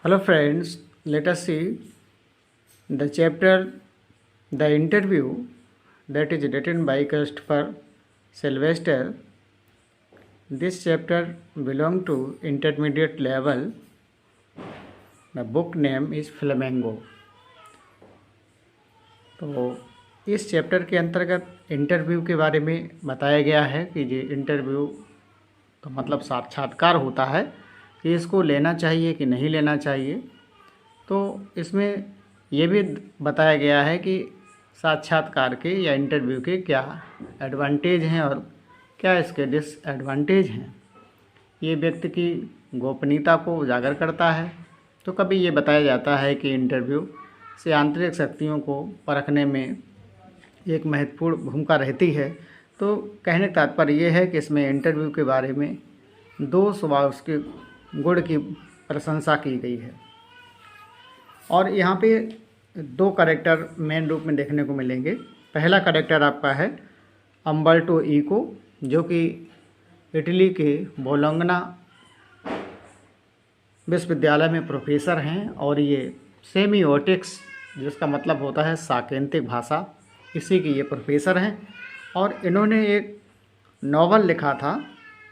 Hello friends, let us see the chapter The Interview that is written by Christopher Sylvester. This chapter belongs to intermediate level. The book name is Flamingo. तो इस chapter के अंतर्गत interview के बारे में बताया गया है कि ये इंटरव्यू तो मतलब साक्षात्कार होता है कि इसको लेना चाहिए कि नहीं लेना चाहिए। तो इसमें ये भी बताया गया है कि साक्षात्कार के या इंटरव्यू के क्या एडवांटेज हैं और क्या इसके डिसएडवांटेज हैं। ये व्यक्ति की गोपनीयता को उजागर करता है। तो कभी ये बताया जाता है कि इंटरव्यू से आंतरिक शक्तियों को परखने में एक महत्वपूर्ण भूमिका रहती है। तो कहने का तात्पर्य ये है कि इसमें इंटरव्यू के बारे में दो स्वभाव के गुण की प्रशंसा की गई है और यहाँ पे दो कैरेक्टर मेन रूप में देखने को मिलेंगे। पहला कैरेक्टर आपका है अम्बर्टो इको, जो कि इटली के बोलोंगना विश्वविद्यालय में प्रोफेसर हैं और ये सेमियोटिक्स, जिसका मतलब होता है सांकेतिक भाषा, इसी की ये प्रोफेसर हैं। और इन्होंने एक नॉवल लिखा था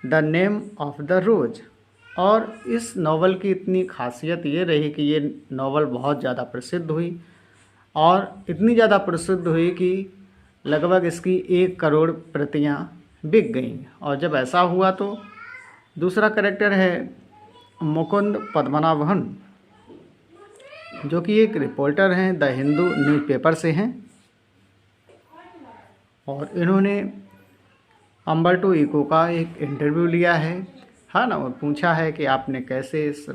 द नेम ऑफ द रोज, और इस नॉवल की इतनी खासियत ये रही कि ये नॉवल बहुत ज़्यादा प्रसिद्ध हुई और इतनी ज़्यादा प्रसिद्ध हुई कि लगभग इसकी 1 करोड़ प्रतियां बिक गईं। और जब ऐसा हुआ तो दूसरा कैरेक्टर है मुकुंद पद्मनाभन, जो कि एक रिपोर्टर हैं, द हिंदू न्यूज़पेपर से हैं। और इन्होंने अम्बर्टो इको का एक इंटरव्यू लिया है ना, और पूछा है कि आपने कैसे इस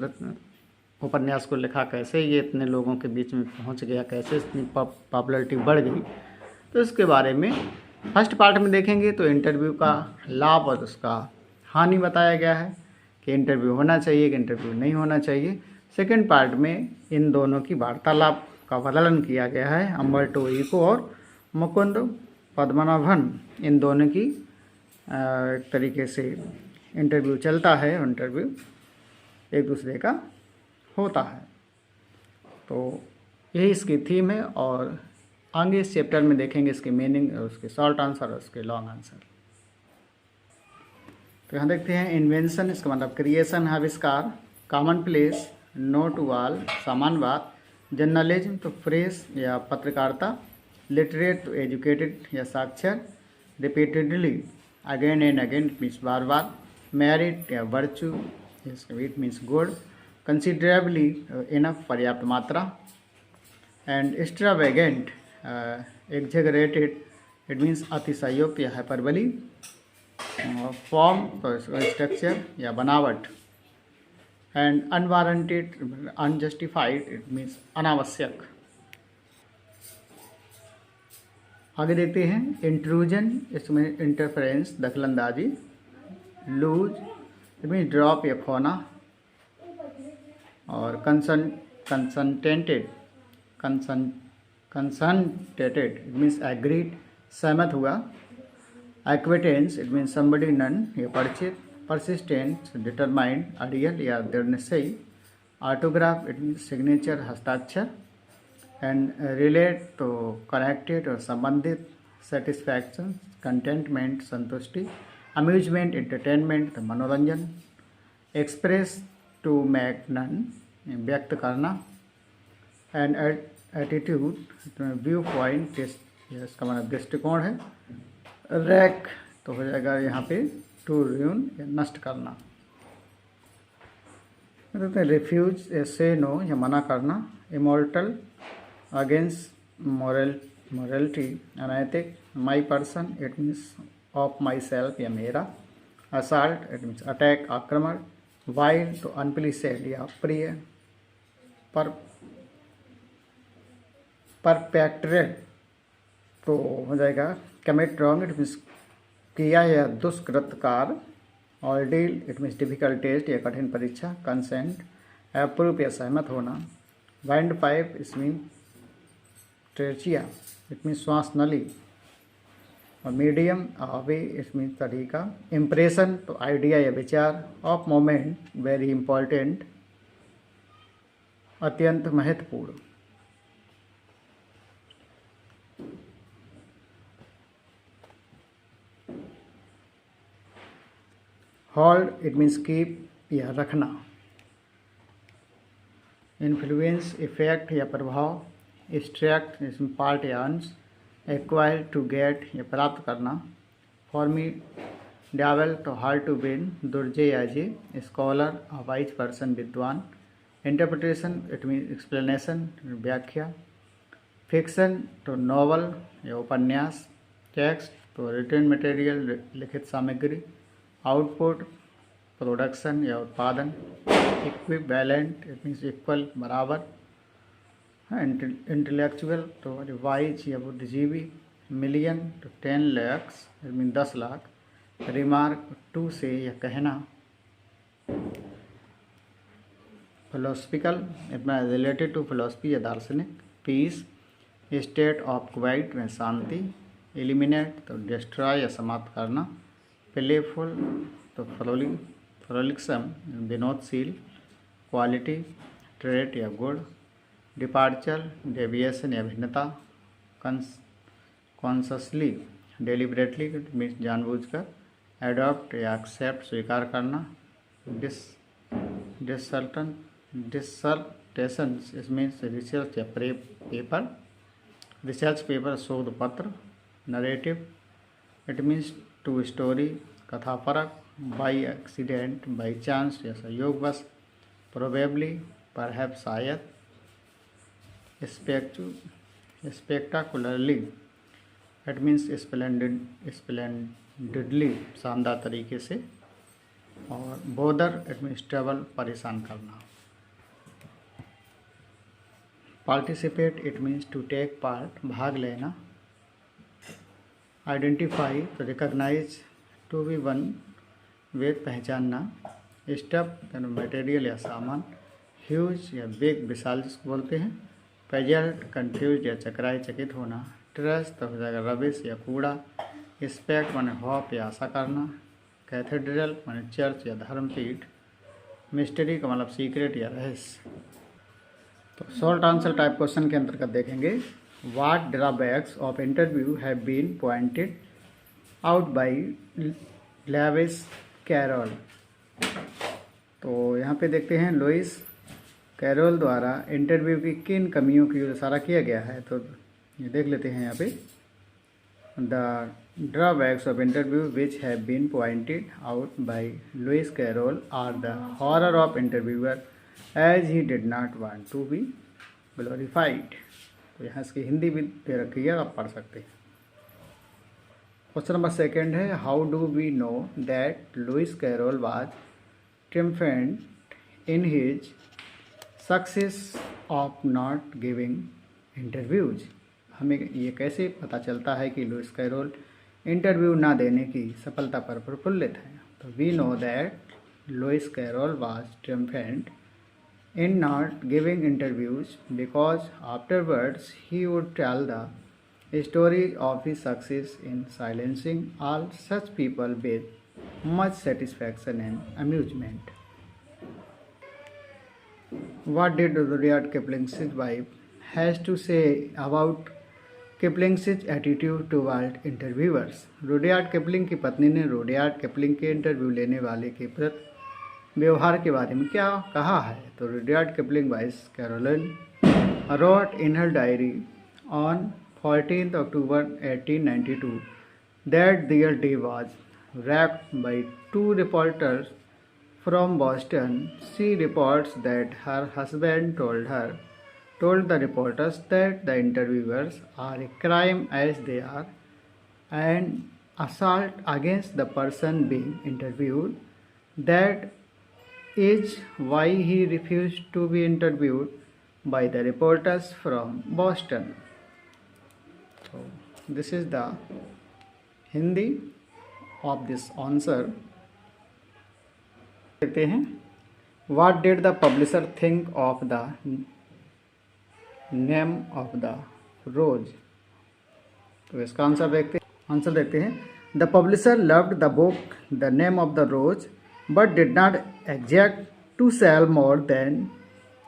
उपन्यास को लिखा, कैसे ये इतने लोगों के बीच में पहुंच गया, कैसे इतनी पॉपुलैरिटी बढ़ गई। तो इसके बारे में फर्स्ट पार्ट में देखेंगे तो इंटरव्यू का लाभ और उसका हानि बताया गया है कि इंटरव्यू होना चाहिए कि इंटरव्यू नहीं होना चाहिए। सेकंड पार्ट में इन दोनों की वार्तालाप का वर्णन किया गया है। अम्बर्टो इको और मुकुंद पद्मनाभन, इन दोनों की एक तरीके से इंटरव्यू चलता है, इंटरव्यू एक दूसरे का होता है। तो यही इसकी थीम है और आगे इस चैप्टर में देखेंगे इसकी मीनिंग और उसके शॉर्ट आंसर और उसके लॉन्ग आंसर। तो यहाँ देखते हैं इन्वेंशन, इसका मतलब क्रिएशन, आविष्कार, common place, known to all, समान बात, जर्नलिज्म तो फ्रेश या पत्रकारिता, लिटरेट तो एजुकेटेड या साक्षर, repeatedly again and again means बार बार, मेरिट या virtue, it means good, considerably enough पर्याप्त मात्रा, and extravagant exaggerated it means अतिशयोक्त या हाइपरबली, फॉर्म तो स्ट्रक्चर या बनावट, and unwarranted unjustified it means अनावश्यक। आगे देखते हैं इंट्रूजन, इसमें इंटरफेरेंस दखलंदाजी, लूज इट मीन्स ड्रॉप या खोना, और कंसंटेटेड इट मीन्स एग्रीड सहमत हुआ, acquaintance it means somebody known या परिचित, परसिस्टेंट डिटरमाइंड अड़ियल या दृढ़ निश्चयी, ऑटोग्राफ इट मीन्स सिग्नेचर हस्ताक्षर, एंड रिलेट तो कनेक्टेड और संबंधित, सेटिस्फैक्शन कंटेंटमेंट संतुष्टि, अम्यूजमेंट एंटरटेनमेंट मनोरंजन, एक्सप्रेस टू मेक नन व्यक्त करना, एंड एटीट्यूड व्यू पॉइंट इसका मतलब दृष्टिकोण है, रैक तो हो जाएगा यहाँ पे टू रूइन या नष्ट करना, रिफ्यूज से नो या मना करना, इमोर्टल अगेंस्ट मोरलिटी अनैतिक, my person it means of myself या मेरा, असाल्ट इट मीन्स अटैक आक्रमण, वाइल्ड तो अनप्लीसेड या प्रिय, परपेट्रेट तो हो जाएगा कमिट रॉन्ग इट मीन्स किया या दुष्कृतकार, ऑर्डील इट मीन्स डिफिकल्ट टेस्ट या कठिन परीक्षा, कंसेंट अप्रूव या सहमत होना, वाइंड पाइप इस मीन ट्रेचिया इट मीन्स श्वास नली, और मीडियम वे इट मीन्स तरीका, इम्प्रेशन तो आइडिया या विचार, ऑफ मोमेंट वेरी इंपॉर्टेंट, अत्यंत महत्वपूर्ण। होल्ड इट मीन्स कीप या रखना। इन्फ्लुएंस इफेक्ट या प्रभाव। एक्सट्रैक्ट इसमें पार्ट या अंश। एक्वायर टू गेट या प्राप्त करना। फॉर्मिडाबल तो हार्ड टू विन, दुर्जय या जय। स्कॉलर अ वाइज पर्सन विद्वान। इंटरप्रिटेशन इट मीन एक्सप्लेनेशन व्याख्या। फिक्शन तो नॉवल या उपन्यास। टेक्स्ट तो रिटन मटेरियल लिखित सामग्री। आउटपुट प्रोडक्शन या उत्पादन। इक्विवेलेंट इट मीन्स इक्वल बराबर। इंटेलेक्चुअल तो वाइज या बुद्धिजीवी। मिलियन तो 10 lakh it mean 10 lakh. Remark to say या कहना। Philosophical it mean related to philosophy या दार्शनिक। पीस स्टेट ऑफ क्वाइट में शांति। एलिमिनेट तो डिस्ट्रॉय या समाप्त करना। प्लेफुल तो फ्रोलिक्सम विनोदशील। क्वालिटी ट्रेट या गुण। डिपार्चर डेविएशन या भिन्नता। कॉन्शसली डेलिबरेटली मीन्स जानबूझकर। एडॉप्ट या एक्सेप्ट स्वीकार करना। डिसर्टेशन मीन्स रिसर्च या पेपर। रिसर्च पेपर शोध पत्र। Narrative it means to story कथापरक। बाई एक्सीडेंट बाई चांस या संयोगवश। प्रोबेबली परहैप्स शायद। स्पेक्टाकुलरली इट मीन्स स्प्लेंडिडली शानदार तरीके से। और बोदर इट मीन्स ट्रबल परेशान करना। Participate it means to take part भाग लेना। आइडेंटिफाई तो recognise to be one with पहचानना। स्टफ मटेरियल या सामान। ह्यूज या बिग विशाल जिसको बोलते हैं। पेजल्ट कंफ्यूज या चकराई चकित होना। ट्रस्ट तो हो जाएगा रबिश या कूड़ा। स्पेक्ट माने होप या आशा करना। कैथेड्रल माने चर्च या धर्मपीठ। मिस्ट्री का मतलब सीक्रेट या रहस्य। तो शॉर्ट आंसर टाइप क्वेश्चन के अंतर्गत देखेंगे। What drawbacks of interview have been pointed out by Lewis Carroll. तो यहाँ पे देखते हैं लुइस कैरोल द्वारा इंटरव्यू की किन कमियों की ओर इशारा किया गया है। तो ये देख लेते हैं यहाँ पे। The drawbacks of interview which have been pointed out by Lewis Carroll are the horror of interviewer as he did not want to be glorified. तो यहाँ इसकी हिंदी भी दे रखी है, आप पढ़ सकते हैं। क्वेश्चन नंबर सेकेंड है how do we know that Lewis Carroll was triumphant in his success of not giving interviews. हमें ये कैसे पता चलता है कि लुइस कैरोल इंटरव्यू ना देने की सफलता पर प्रफुल्लित है। तो we know that Lewis Carroll was triumphant in not giving interviews because afterwards he would tell the stories of his success in silencing all such people with much satisfaction and amusement. What did Rudyard Kipling's wife has to say about Kipling's attitude toward interviewers? Rudyard Kipling की पत्नी ने Rudyard Kipling के interview लेने वाले के प्रति व्यवहार के बारे में क्या कहा है। तो Rudyard Kipling wife's Caroline wrote in her diary on 14 October 1892 that their day was rapped by 2 reporters from Boston. She reports that her husband told the reporters that the interviewers are a crime as they are an assault against the person being interviewed. That is why he refused to be interviewed by the reporters from Boston. So this is the Hindi of this answer. देखते हैं What did the publisher think of the name of the rose? तो इसका answer देखते हैं The publisher loved the book The Name of the Rose but did not exact to sell more than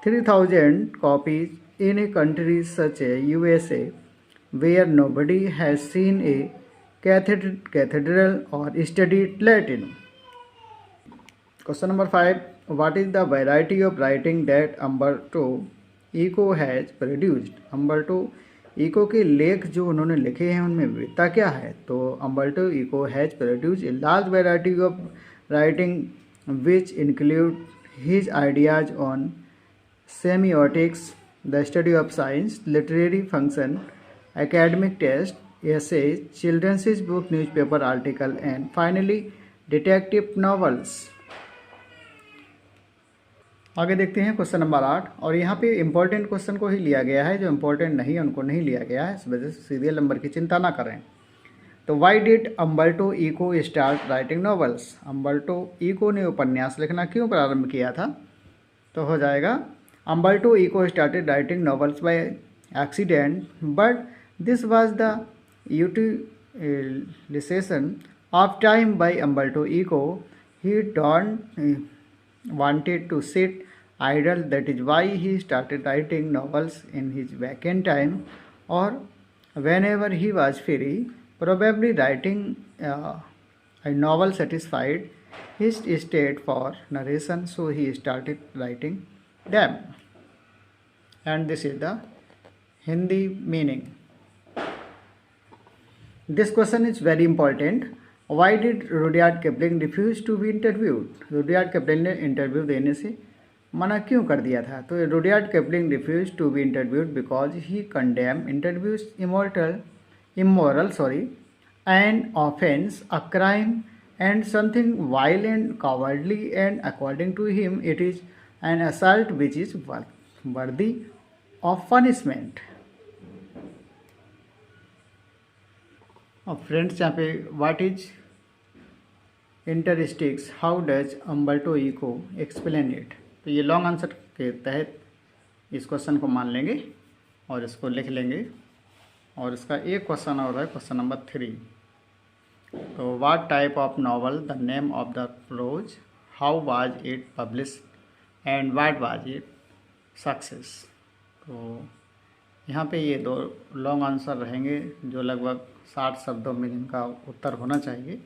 3,000 copies in a country such as USA, where nobody has seen a cathedral or studied Latin. Question number 5. What is the variety of writing that Umberto Eco has produced? Umberto Eco के लेख जो उन्होंने लिखे हैं उनमें विविधता क्या है? तो Umberto Eco has produced a large variety of writing which include his ideas on semiotics, the study of science, literary function, academic test, essays, children's book, newspaper article, and finally detective novels. आगे देखते हैं question number 8 और यहाँ पे important question को ही लिया गया है, जो इम्पोर्टेंट नहीं है उनको नहीं लिया गया है, इस वजह से सीरियल नंबर की चिंता ना करें। तो why did Umberto Eco start writing novels? Umberto Eco ने उपन्यास लिखना क्यों प्रारंभ किया था? तो हो जाएगा Umberto Eco started writing novels by accident, but this was the utilisation of time by Umberto Eco. He don't wanted to sit idle, that is why he started writing novels in his vacant time or whenever he was free. Probably writing a novel satisfied his state for narration, so he started writing them. And this is the Hindi meaning. This question is very important. Why did Rudyard Kipling refuse to be interviewed? Rudyard Kipling ने interview देने से मना क्यों कर दिया था? तो Rudyard Kipling refused to be interviewed because he condemned interviews immoral, and offense, a crime, and something violent, cowardly, and according to him, it is an assault which is worthy of punishment. अब friends यहाँ पे what is interstices, how does Umberto Eco explain it? तो ये long answer के तहत इस question को मान लेंगे और इसको लिख लेंगे। और इसका एक क्वेश्चन और है, क्वेश्चन नंबर 3। तो what type of novel, the name of the prose, how was it publish and what was it success? तो यहाँ पे ये दो लॉन्ग आंसर रहेंगे जो लगभग 60 शब्दों में जिनका उत्तर होना चाहिए।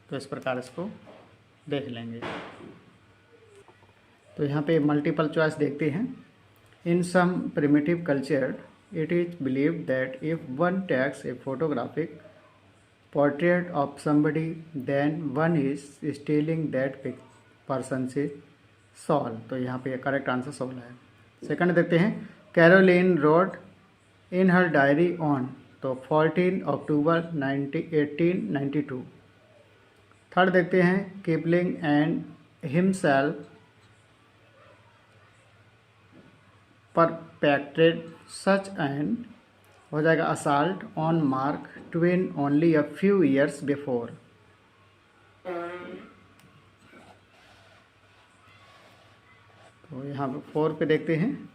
तो इस प्रकार इसको देख लेंगे। तो यहाँ पे मल्टीपल चॉइस देखते हैं। In some primitive culture it is believed that if one takes a photographic portrait of somebody then one is stealing that person से सोल। तो यहाँ पे करेक्ट आंसर सोल है। सेकंड देखते हैं, Caroline wrote in her diary on, तो 14 October 1892। Third देखते हैं, Kipling and himself perpetrated such and, हो जाएगा assault on Mark Twain only a few years before. तो यहाँ पे 4 पे देखते हैं,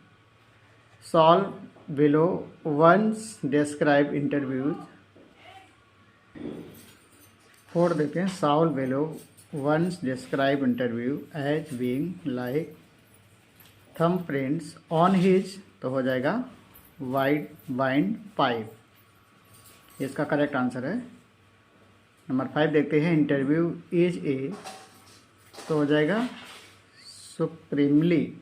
sol below once describe interviews। 4 देखते हैं, Saul below once describe interview as being like thumbprints on his, तो हो जाएगा white wine pipe, इसका करेक्ट आंसर है। नंबर 5 देखते हैं, इंटरव्यू इज ए, तो हो जाएगा supremely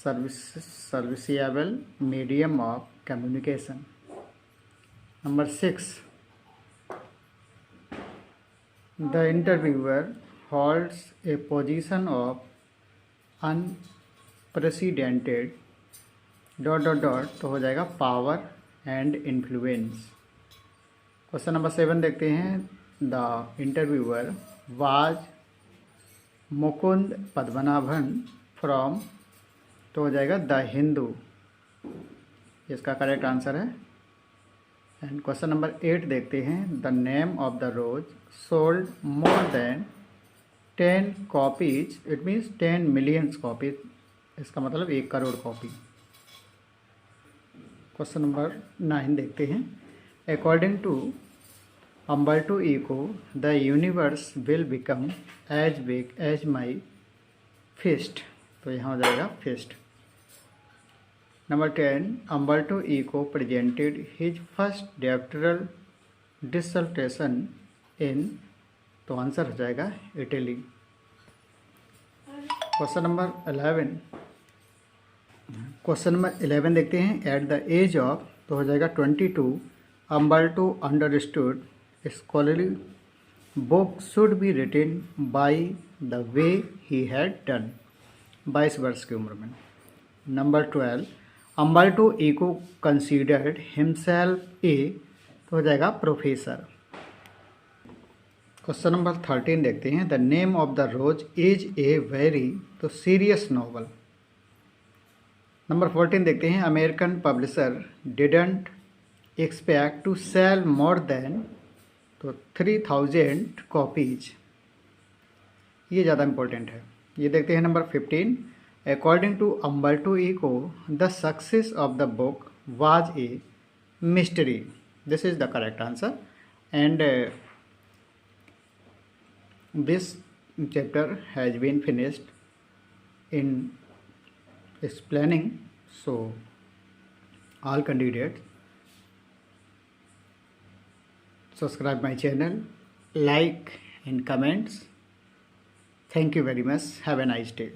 serviceable medium of communication। Number 6, the interviewer holds a position of unprecedented ... तो हो जाएगा power and influence। Question number 7 देखते हैं, the interviewer was Mukund Padmanabhan from, तो हो जाएगा द हिंदू, इसका करेक्ट आंसर है। एंड क्वेश्चन नंबर 8 देखते हैं, the name of the rose sold more than 10 copies, it means 10 millions copies, इसका मतलब 1 करोड़ कॉपी। क्वेश्चन नंबर 9 देखते हैं, according to Umberto Eco the universe will become as big as my fist, तो यहाँ हो जाएगा fist. Number 10, Umberto Eco presented his first doctoral dissertation in, तो answer हो जाएगा इटली। क्वेश्चन नंबर 11 देखते हैं। एट द एज ऑफ, तो हो जाएगा 22, Umberto understood scholarly book should be written by the way he had done, 22 वर्ष की उम्र में। Number 12, Umberto Eco considered himself a, तो हो जाएगा प्रोफेसर। क्वेश्चन नंबर 13 देखते हैं। The name of the rose is a very, तो सीरियस नॉवल। नंबर 14 देखते हैं। American publisher didn't expect to sell more than, तो 3000 कॉपीज, ये ज़्यादा इंपॉर्टेंट है। ये देखते हैं number 15। According to Umberto Eco the success of the book was a mystery, this is the correct answer. And this chapter has been finished in explaining, so all candidates subscribe my channel, like and comments. Thank you very much. Have a nice day.